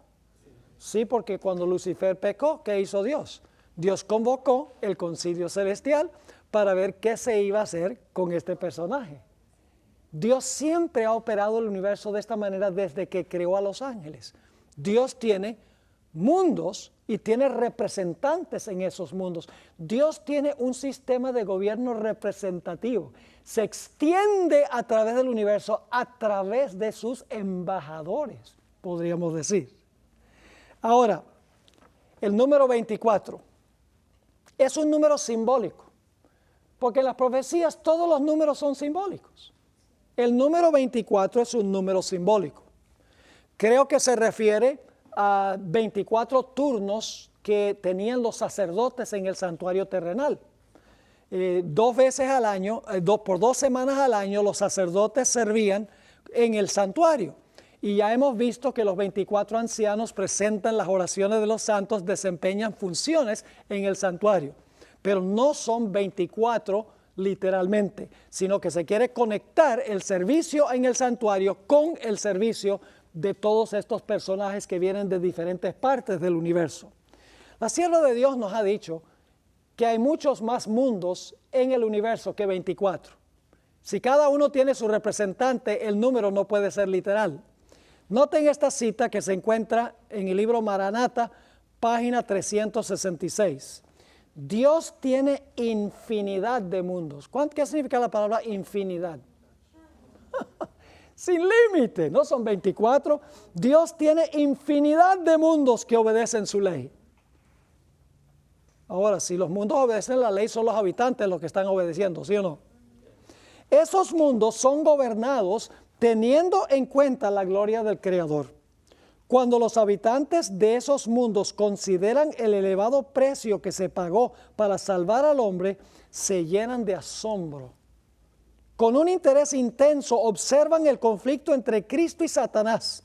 Sí, porque cuando Lucifer pecó, ¿qué hizo Dios? Dios convocó el concilio celestial para ver qué se iba a hacer con este personaje. Dios siempre ha operado el universo de esta manera desde que creó a los ángeles. Dios tiene mundos y tiene representantes en esos mundos. Dios tiene un sistema de gobierno representativo. Se extiende a través del universo, a través de sus embajadores, podríamos decir. Ahora, el número 24 es un número simbólico, porque en las profecías todos los números son simbólicos. El número 24 es un número simbólico. Creo que se refiere a 24 turnos que tenían los sacerdotes en el santuario terrenal. 2 veces al año, por 2 semanas al año, los sacerdotes servían en el santuario. Y ya hemos visto que los 24 ancianos presentan las oraciones de los santos, desempeñan funciones en el santuario. Pero no son 24 literalmente, sino que se quiere conectar el servicio en el santuario con el servicio de todos estos personajes que vienen de diferentes partes del universo. La sierva de Dios nos ha dicho que hay muchos más mundos en el universo que 24. Si cada uno tiene su representante, el número no puede ser literal. Noten esta cita que se encuentra en el libro Maranata, página 366. Dios tiene infinidad de mundos. ¿Qué significa la palabra infinidad? Sin límite, no son 24. Dios tiene infinidad de mundos que obedecen su ley. Ahora, si los mundos obedecen la ley, son los habitantes los que están obedeciendo, ¿sí o no? Esos mundos son gobernados teniendo en cuenta la gloria del Creador. Cuando los habitantes de esos mundos consideran el elevado precio que se pagó para salvar al hombre, se llenan de asombro. Con un interés intenso observan el conflicto entre Cristo y Satanás.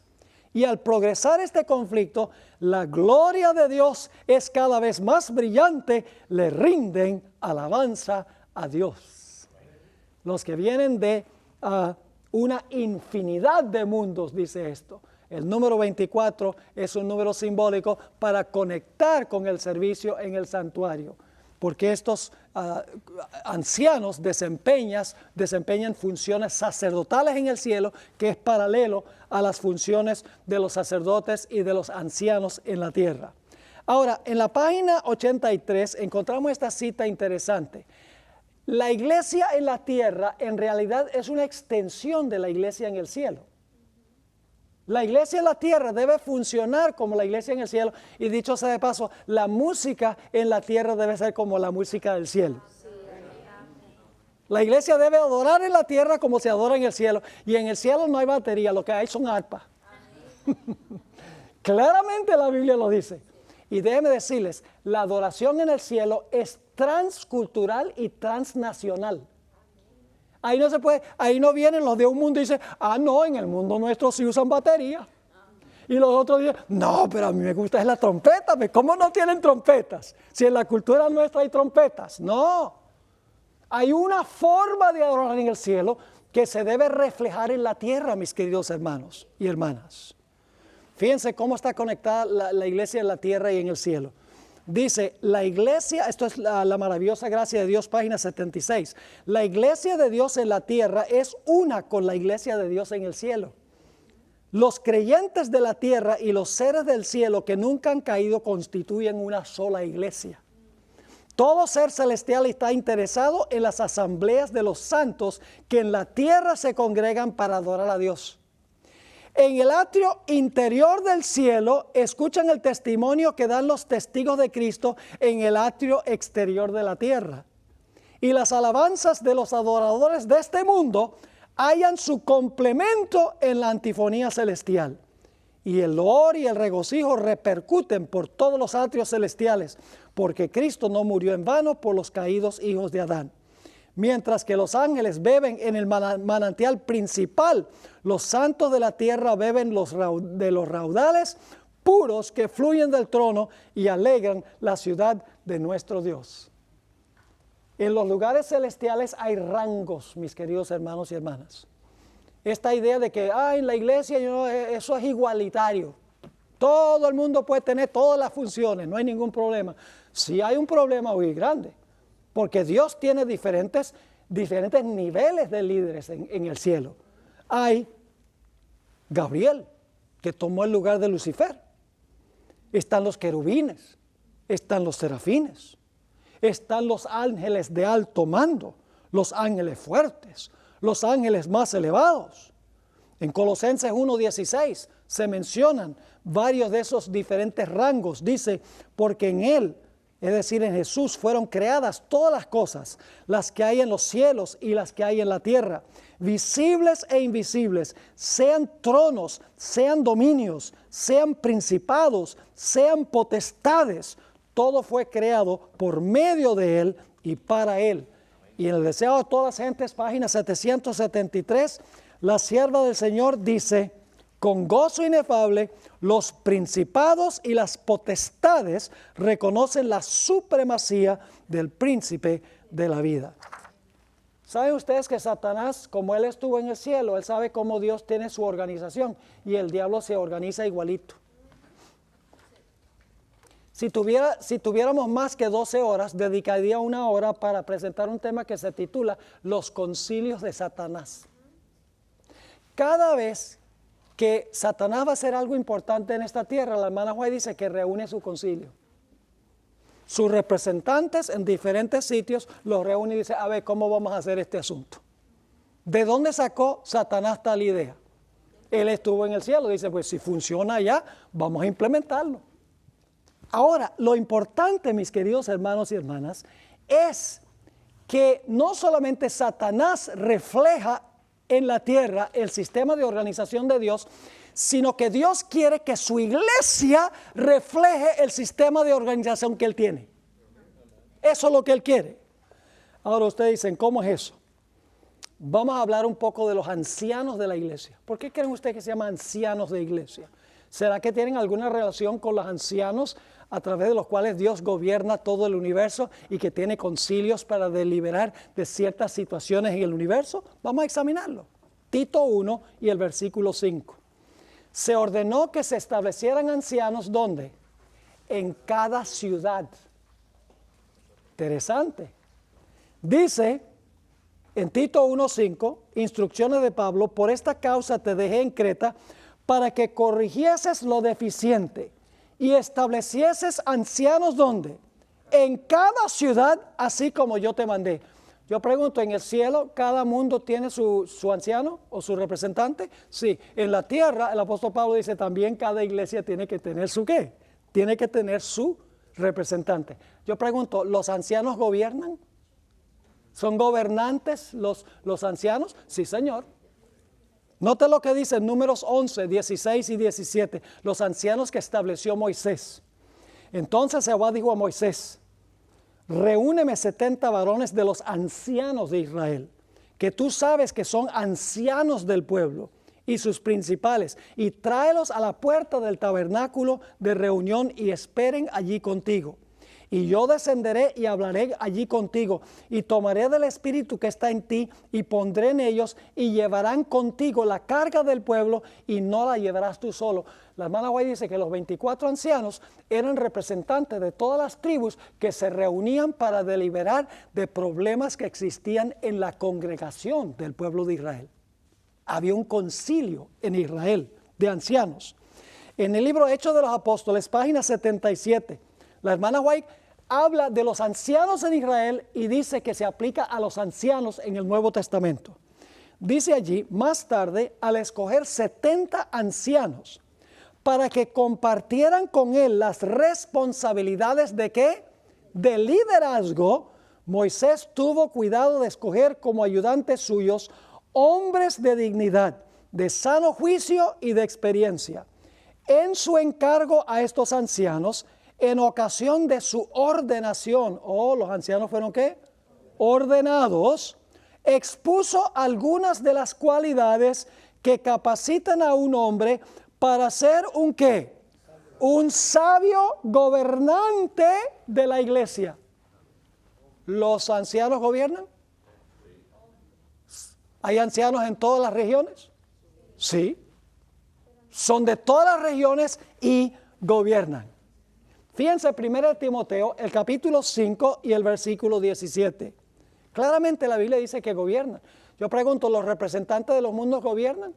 Y al progresar este conflicto, la gloria de Dios es cada vez más brillante, le rinden alabanza a Dios. Los que vienen de una infinidad de mundos, dice esto. El número 24 es un número simbólico para conectar con el servicio en el santuario, porque estos ancianos desempeñan funciones sacerdotales en el cielo, que es paralelo a las funciones de los sacerdotes y de los ancianos en la tierra. Ahora, en la página 83 encontramos esta cita interesante. La iglesia en la tierra en realidad es una extensión de la iglesia en el cielo. La iglesia en la tierra debe funcionar como la iglesia en el cielo. Y dicho sea de paso, la música en la tierra debe ser como la música del cielo. La iglesia debe adorar en la tierra como se adora en el cielo. Y en el cielo no hay batería, lo que hay son arpas. Claramente la Biblia lo dice. Y déjenme decirles, la adoración en el cielo es transcultural y transnacional. Ahí no se puede, ahí no vienen los de un mundo y dicen, no, en el mundo nuestro sí usan batería. Y los otros dicen, no, pero a mí me gusta es la trompeta. ¿Cómo no tienen trompetas? Si en la cultura nuestra hay trompetas. No. Hay una forma de adorar en el cielo que se debe reflejar en la tierra, mis queridos hermanos y hermanas. Fíjense cómo está conectada la iglesia en la tierra y en el cielo. Dice, la iglesia, esto es la maravillosa gracia de Dios, página 76. La iglesia de Dios en la tierra es una con la iglesia de Dios en el cielo. Los creyentes de la tierra y los seres del cielo que nunca han caído constituyen una sola iglesia. Todo ser celestial está interesado en las asambleas de los santos que en la tierra se congregan para adorar a Dios. En el atrio interior del cielo escuchan el testimonio que dan los testigos de Cristo en el atrio exterior de la tierra. Y las alabanzas de los adoradores de este mundo hallan su complemento en la antifonía celestial. Y el loor y el regocijo repercuten por todos los atrios celestiales, porque Cristo no murió en vano por los caídos hijos de Adán. Mientras que los ángeles beben en el manantial principal, los santos de la tierra beben de los raudales puros que fluyen del trono y alegran la ciudad de nuestro Dios. En los lugares celestiales hay rangos, mis queridos hermanos y hermanas. Esta idea de que en la iglesia eso es igualitario. Todo el mundo puede tener todas las funciones, no hay ningún problema. Sí hay un problema muy grande. Porque Dios tiene diferentes niveles de líderes en el cielo. Hay Gabriel, que tomó el lugar de Lucifer. Están los querubines, están los serafines, están los ángeles de alto mando, los ángeles fuertes, los ángeles más elevados. En Colosenses 1:16 se mencionan varios de esos diferentes rangos. Dice, porque en Él, es decir, en Jesús, fueron creadas todas las cosas, las que hay en los cielos y las que hay en la tierra, visibles e invisibles, sean tronos, sean dominios, sean principados, sean potestades. Todo fue creado por medio de Él y para Él. Y en el deseo de todas las gentes, página 773, la sierva del Señor dice, con gozo inefable, los principados y las potestades reconocen la supremacía del príncipe de la vida. ¿Saben ustedes que Satanás, como él estuvo en el cielo, él sabe cómo Dios tiene su organización y el diablo se organiza igualito? Si tuviéramos más que 12 horas, dedicaría una hora para presentar un tema que se titula Los concilios de Satanás. Cada vez que Satanás va a hacer algo importante en esta tierra, la hermana White dice que reúne su concilio. Sus representantes en diferentes sitios los reúne y dice, a ver, ¿cómo vamos a hacer este asunto? ¿De dónde sacó Satanás tal idea? Él estuvo en el cielo, dice, pues si funciona allá, vamos a implementarlo. Ahora, lo importante, mis queridos hermanos y hermanas, es que no solamente Satanás refleja en la tierra el sistema de organización de Dios, sino que Dios quiere que su iglesia refleje el sistema de organización que Él tiene. Eso es lo que Él quiere. Ahora ustedes dicen, ¿cómo es eso? Vamos a hablar un poco de los ancianos de la iglesia. ¿Por qué creen ustedes que se llaman ancianos de iglesia? ¿Será que tienen alguna relación con los ancianos a través de los cuales Dios gobierna todo el universo y que tiene concilios para deliberar de ciertas situaciones en el universo? Vamos a examinarlo. Tito 1 y el versículo 5. Se ordenó que se establecieran ancianos, ¿dónde? En cada ciudad. Interesante. Dice en Tito 1:5, instrucciones de Pablo, por esta causa te dejé en Creta para que corrigieses lo deficiente y establecieses ancianos, ¿dónde? En cada ciudad, así como yo te mandé. Yo pregunto, ¿en el cielo cada mundo tiene su anciano o su representante? Sí. En la tierra, el apóstol Pablo dice también cada iglesia tiene que tener su ¿qué? Tiene que tener su representante. Yo pregunto, ¿los ancianos gobiernan? ¿Son gobernantes los ancianos? Sí, Señor. Note lo que dice en Números 11, 16 y 17. Los ancianos que estableció Moisés. Entonces Jehová dijo a Moisés: reúneme 70 varones de los ancianos de Israel, que tú sabes que son ancianos del pueblo, y sus principales, y tráelos a la puerta del tabernáculo de reunión y esperen allí contigo. Y yo descenderé y hablaré allí contigo, y tomaré del espíritu que está en ti, y pondré en ellos, y llevarán contigo la carga del pueblo, y no la llevarás tú solo. La hermana White dice que los 24 ancianos eran representantes de todas las tribus que se reunían para deliberar de problemas que existían en la congregación del pueblo de Israel. Había un concilio en Israel de ancianos. En el libro Hechos de los Apóstoles, página 77, la hermana White habla de los ancianos en Israel y dice que se aplica a los ancianos en el Nuevo Testamento. Dice allí, más tarde, al escoger 70 ancianos para que compartieran con él las responsabilidades de ¿qué? De liderazgo, Moisés tuvo cuidado de escoger como ayudantes suyos hombres de dignidad, de sano juicio y de experiencia. En su encargo a estos ancianos, en ocasión de su ordenación, los ancianos fueron ¿qué? Ordenados, expuso algunas de las cualidades que capacitan a un hombre para ser un ¿qué? Un sabio gobernante de la iglesia. ¿Los ancianos gobiernan? ¿Hay ancianos en todas las regiones? Sí. Son de todas las regiones y gobiernan. Fíjense 1 Timoteo, el capítulo 5 y el versículo 17. Claramente la Biblia dice que gobiernan. Yo pregunto, ¿los representantes de los mundos gobiernan?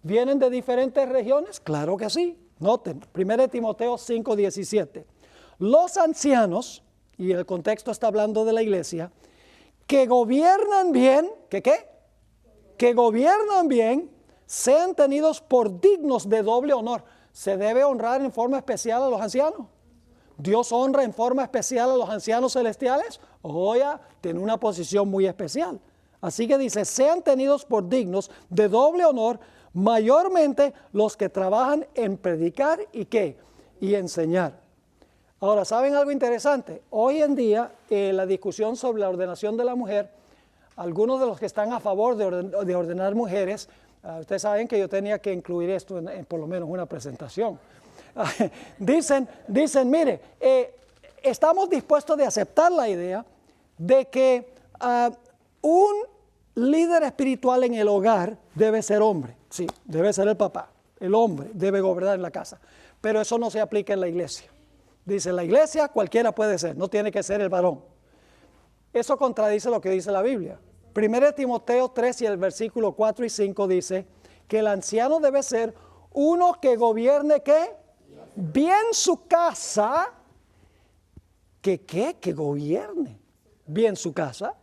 ¿Vienen de diferentes regiones? Claro que sí. Noten, 1 Timoteo 5, 17. Los ancianos, y el contexto está hablando de la iglesia, que gobiernan bien, ¿que qué? Que gobiernan bien, sean tenidos por dignos de doble honor. ¿Se debe honrar en forma especial a los ancianos? ¿Dios honra en forma especial a los ancianos celestiales? Ya tiene una posición muy especial. Así que dice, sean tenidos por dignos de doble honor, mayormente los que trabajan en predicar y ¿qué? Y enseñar. Ahora, ¿saben algo interesante? Hoy en día, la discusión sobre la ordenación de la mujer, algunos de los que están a favor de ordenar mujeres, ustedes saben que yo tenía que incluir esto en por lo menos una presentación. Dicen, mire, estamos dispuestos de aceptar la idea de que un líder espiritual en el hogar debe ser hombre. Sí, debe ser el papá. El hombre debe gobernar en la casa. Pero eso no se aplica en la iglesia. Dice, en la iglesia cualquiera puede ser, no tiene que ser el varón. Eso contradice lo que dice la Biblia. 1 Timoteo 3 y el versículo 4 y 5 dice que el anciano debe ser uno que gobierne ¿qué? Bien su casa. ¿Que qué? Que gobierne bien su casa.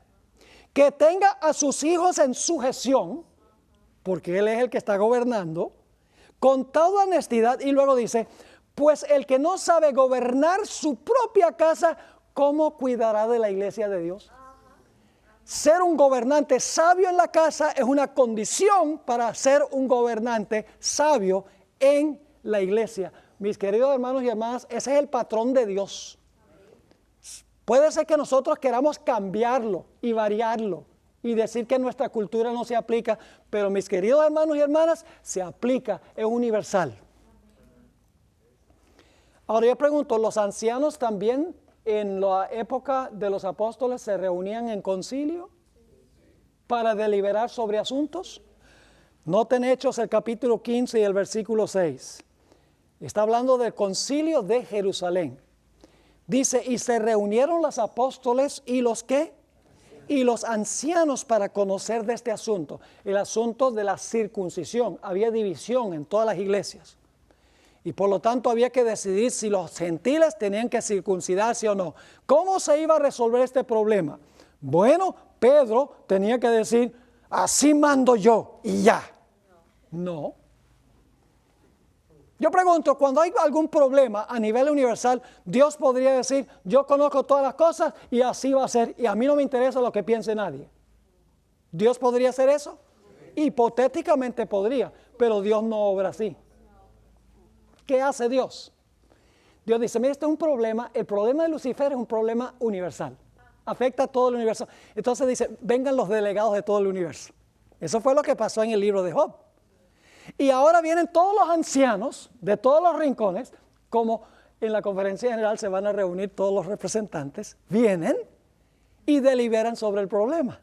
Que tenga a sus hijos en sujeción, porque él es el que está gobernando, con toda honestidad. Y luego dice, pues el que no sabe gobernar su propia casa, ¿cómo cuidará de la iglesia de Dios? Ser un gobernante sabio en la casa es una condición para ser un gobernante sabio en la iglesia. Mis queridos hermanos y hermanas, ese es el patrón de Dios. Puede ser que nosotros queramos cambiarlo y variarlo y decir que nuestra cultura no se aplica, pero mis queridos hermanos y hermanas, se aplica, es universal. Ahora yo pregunto, ¿los ancianos también en la época de los apóstoles se reunían en concilio para deliberar sobre asuntos? Noten Hechos el capítulo 15 y el versículo 6. Está hablando del concilio de Jerusalén. Dice, y se reunieron los apóstoles y los ¿qué? Y los ancianos para conocer de este asunto, el asunto de la circuncisión. Había división en todas las iglesias. Y por lo tanto había que decidir si los gentiles tenían que circuncidarse o no. ¿Cómo se iba a resolver este problema? Bueno, Pedro tenía que decir, así mando yo y ya. No. Yo pregunto, cuando hay algún problema a nivel universal, Dios podría decir, yo conozco todas las cosas y así va a ser, y a mí no me interesa lo que piense nadie. ¿Dios podría hacer eso? Hipotéticamente podría, pero Dios no obra así. ¿Qué hace Dios? Dios dice, mira, este es un problema, el problema de Lucifer es un problema universal, afecta a todo el universo. Entonces dice, vengan los delegados de todo el universo. Eso fue lo que pasó en el libro de Job. Y ahora vienen todos los ancianos de todos los rincones, como en la conferencia general se van a reunir todos los representantes, vienen y deliberan sobre el problema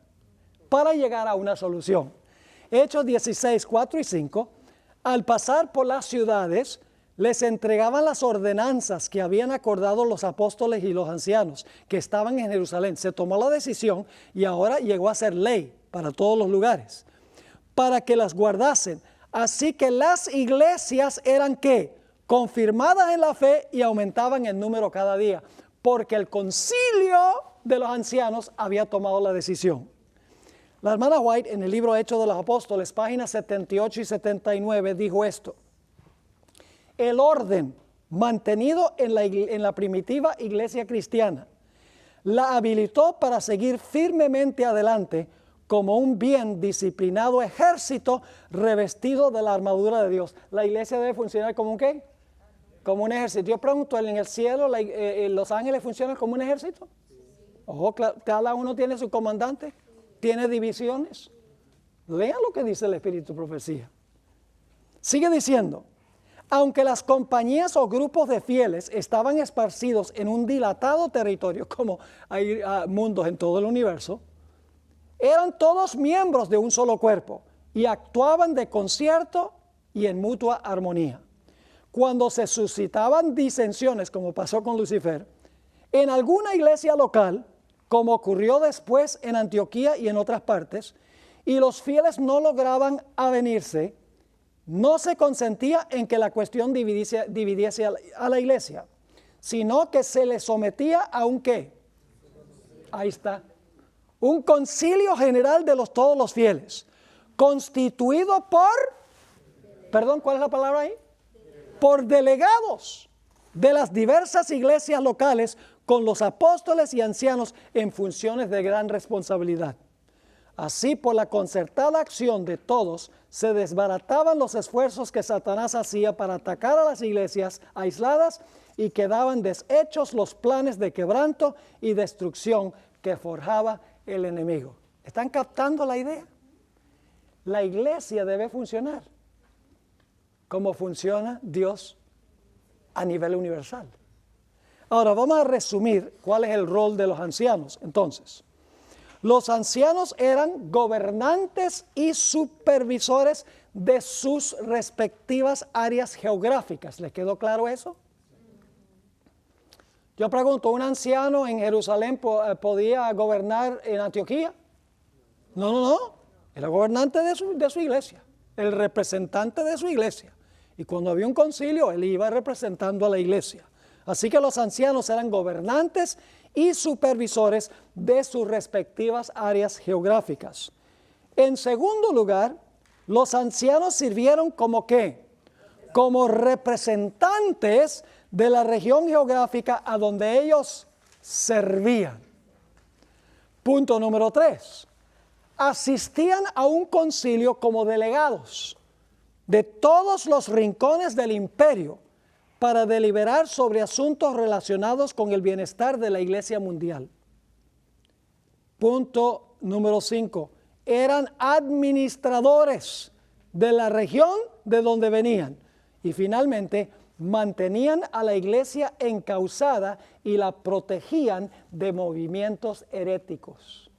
para llegar a una solución. Hechos 16, 4 y 5, al pasar por las ciudades, les entregaban las ordenanzas que habían acordado los apóstoles y los ancianos que estaban en Jerusalén. Se tomó la decisión y ahora llegó a ser ley para todos los lugares, para que las guardasen. Así que las iglesias eran ¿qué? Confirmadas en la fe y aumentaban en número cada día, porque el concilio de los ancianos había tomado la decisión. La hermana White en el libro Hechos de los Apóstoles, páginas 78 y 79, dijo esto. El orden mantenido en la primitiva iglesia cristiana la habilitó para seguir firmemente adelante como un bien disciplinado ejército revestido de la armadura de Dios. La iglesia debe funcionar como un ¿qué? Como un ejército. Yo pregunto, ¿en el cielo los ángeles funcionan como un ejército? Ojo, cada uno tiene su comandante, tiene divisiones. Lean lo que dice el Espíritu de Profecía. Sigue diciendo, aunque las compañías o grupos de fieles estaban esparcidos en un dilatado territorio, como hay mundos en todo el universo, eran todos miembros de un solo cuerpo y actuaban de concierto y en mutua armonía. Cuando se suscitaban disensiones, como pasó con Lucifer, en alguna iglesia local, como ocurrió después en Antioquía y en otras partes, y los fieles no lograban avenirse, no se consentía en que la cuestión dividiese a la iglesia, sino que se le sometía a un ¿qué? Ahí está. Un concilio general de todos los fieles, constituido ¿cuál es la palabra ahí? Por delegados de las diversas iglesias locales con los apóstoles y ancianos en funciones de gran responsabilidad. Así, por la concertada acción de todos, se desbarataban los esfuerzos que Satanás hacía para atacar a las iglesias aisladas y quedaban deshechos los planes de quebranto y destrucción que forjaba el enemigo. ¿Están captando la idea? La iglesia debe funcionar como funciona Dios a nivel universal. Ahora vamos a resumir cuál es el rol de los ancianos. Entonces, los ancianos eran gobernantes y supervisores de sus respectivas áreas geográficas. ¿Les quedó claro eso? Yo pregunto, ¿un anciano en Jerusalén podía gobernar en Antioquía? No. Era gobernante de su iglesia, el representante de su iglesia. Y cuando había un concilio, él iba representando a la iglesia. Así que los ancianos eran gobernantes y supervisores de sus respectivas áreas geográficas. En segundo lugar, los ancianos sirvieron como ¿qué? Como representantes de la región geográfica a donde ellos servían. Punto número 3. Asistían a un concilio como delegados de todos los rincones del imperio para deliberar sobre asuntos relacionados con el bienestar de la iglesia mundial. Punto número 5. Eran administradores de la región de donde venían. Y finalmente, mantenían a la iglesia encauzada y la protegían de movimientos heréticos.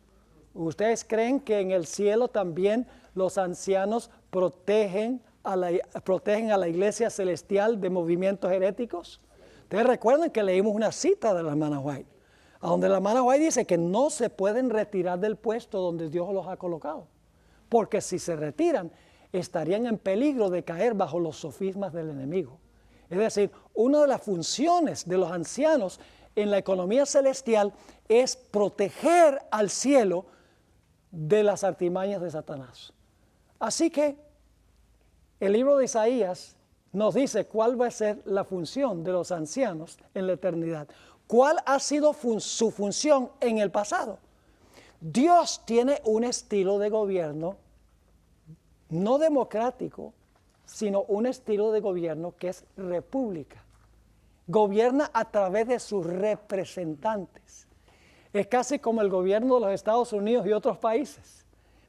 ¿Ustedes creen que en el cielo también los ancianos protegen a la iglesia celestial de movimientos heréticos? Ustedes recuerdan que leímos una cita de la hermana White, a donde la hermana White dice que no se pueden retirar del puesto donde Dios los ha colocado, porque si se retiran, estarían en peligro de caer bajo los sofismas del enemigo. Es decir, una de las funciones de los ancianos en la economía celestial es proteger al cielo de las artimañas de Satanás. Así que el libro de Isaías nos dice cuál va a ser la función de los ancianos en la eternidad. ¿Cuál ha sido su función en el pasado? Dios tiene un estilo de gobierno no democrático, sino un estilo de gobierno que es república. Gobierna a través de sus representantes. Es casi como el gobierno de los Estados Unidos y otros países.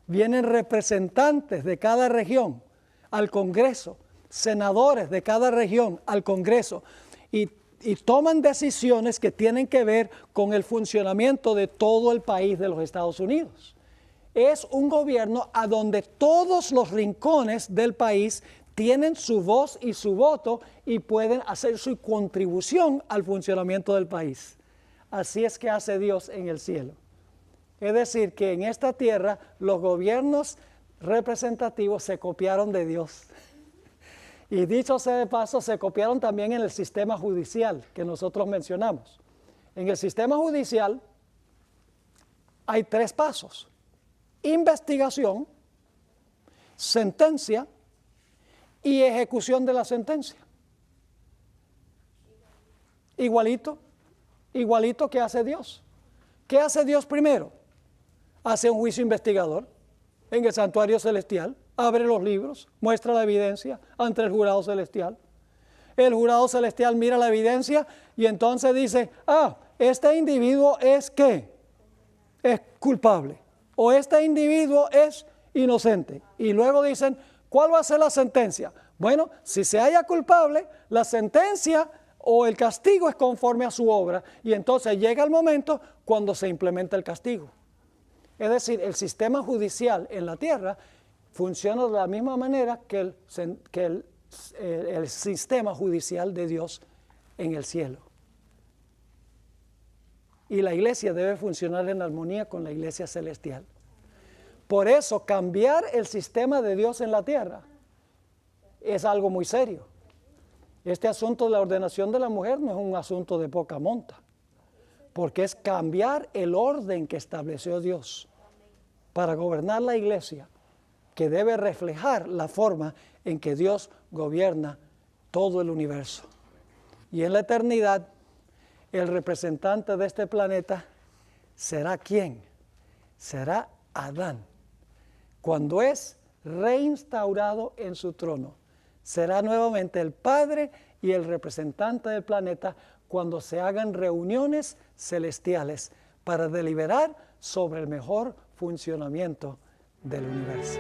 Vienen representantes de cada región al Congreso, senadores de cada región al Congreso, y toman decisiones que tienen que ver con el funcionamiento de todo el país de los Estados Unidos. Es un gobierno a donde todos los rincones del país tienen su voz y su voto y pueden hacer su contribución al funcionamiento del país. Así es que hace Dios en el cielo. Es decir, que en esta tierra los gobiernos representativos se copiaron de Dios. Y dicho sea de paso, se copiaron también en el sistema judicial que nosotros mencionamos. En el sistema judicial hay 3 pasos: investigación, sentencia y ejecución de la sentencia. Igualito que hace Dios. ¿Qué hace Dios primero? Hace un juicio investigador en el santuario celestial, abre los libros, muestra la evidencia ante el jurado celestial. El jurado celestial mira la evidencia y entonces dice, este individuo es ¿qué? Es culpable, o este individuo es inocente. Y luego dicen, ¿cuál va a ser la sentencia? Bueno, si se halla culpable, la sentencia o el castigo es conforme a su obra, y entonces llega el momento cuando se implementa el castigo. Es decir, el sistema judicial en la tierra funciona de la misma manera que el sistema judicial de Dios en el cielo. Y la iglesia debe funcionar en armonía con la iglesia celestial. Por eso, cambiar el sistema de Dios en la tierra es algo muy serio. Este asunto de la ordenación de la mujer no es un asunto de poca monta, porque es cambiar el orden que estableció Dios para gobernar la iglesia, que debe reflejar la forma en que Dios gobierna todo el universo. Y en la eternidad, el representante de este planeta será ¿quién? Será Adán. Cuando es reinstaurado en su trono, será nuevamente el Padre y el representante del planeta cuando se hagan reuniones celestiales para deliberar sobre el mejor funcionamiento del universo.